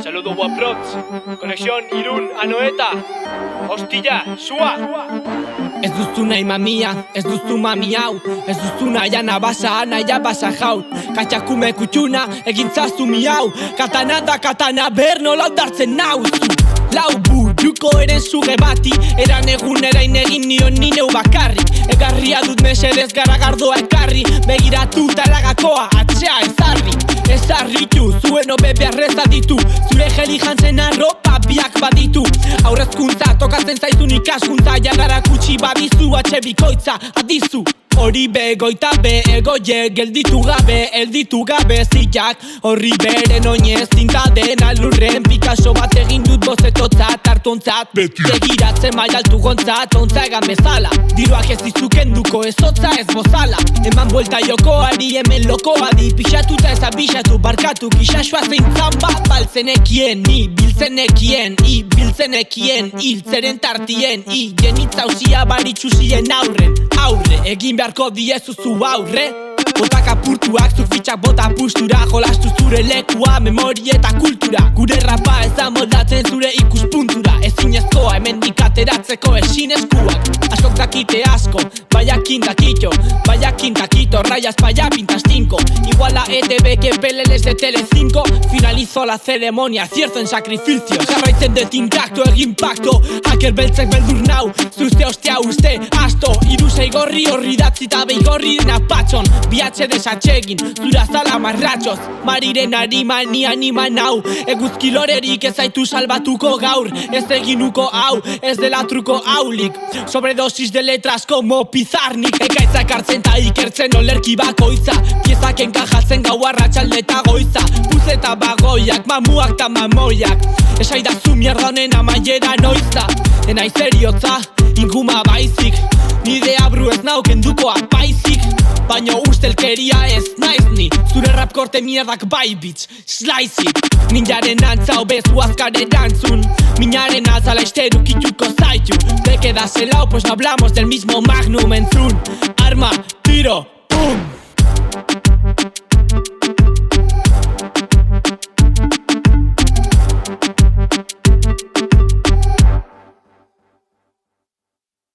Saludo Guaprots, Conexión Irún, Anoeta, Hostilla, Sua. Ez duzu nahi mamia, ez duzu mami hau. Ez duzu nahi anabasa, naia basa jaun. Katxakume kutxuna, egin zazu mi hau. Katana da katana, ber nola ondartzen nauzu. Lau buruko eren zuge bati, eran egunerain egin nion nineu bakarri. Egarria dut mesedez garagardoa ekarri, begiratu talagakoa atxea ezarri. Ezarritu, zuen obebe arrezaditu, zure jeli jantzen arropa biak baditu. Aurrezkuntza tokatzen zaizun ikaskuntza, jagara kutsi badizu atxe bikoitza adizu. Hori begoita be egoie gelditu gabe, elditu gabe zilak. Horri beren oinez zinta dena lurren, Picasso bat egin dut bozetotzat, hartontzat. Begiratzen maialtu gontzat, ontza egan bezala. Diruak ez dizukenduko ez hotza ez bozala. Eman buelta jokoari hemen lokoari, pixatuta ez abixatu barkatu, kixasua zein zamba. Baltzenekien, ni biltzenekien, i biltzenekien, hiltzeren tartien, i jenitza usia baritxusien aurren. Aurre, egin beharko diezuzu aurre. Botak apurtuak, zuk fitxak bota pustura, jolastu zure lekua, memori eta kultura. Gure rapa ez da moldatzen zure ikuspuntura, ezinezkoa hemendik ateratzeko ezin eskuak. Askok dakite asko, bayakin dakito, rayas paya pintas 5. Igual a ETV que peleles de Tele5. Finalizo la ceremonia, cierto en sacrificio. Jarraitzen dut intacto egin pakto, haker beltzek beldur nau. Zuzte ostea uste, asto, irusei gorri horri datzita beigorri dena patxon. Biatxe desatsegin, zura zala marratxoz. Mariren harima ni anima nau. Eguzki lorerik ez zaitu salbatuko gaur. Ez eginuko hau, ez dela truko haulik. Sobredosis de letras como pizarnik. Ekaitzak hartzen ta ikertzen olerki bakoitza. Piezak enkajatzen gau arratsalde eta goiza. Puz eta bagoiak, mamuak ta mamoiak. Esaidazu mierda honen amaiera noiza. Enaiz eriotza, inguma baizik. Nide abru ez nau kenduko apaizik. Baina ustelkeria ez naiz ni. Zure rap korte mierdak bai bitch, slice it. Ninjaren antza obezu azkaren antzun. Minaren azala esteru kituko zaitu. Te quedas helado pues no hablamos del mismo magnum entzun. Arma, tiro, pum.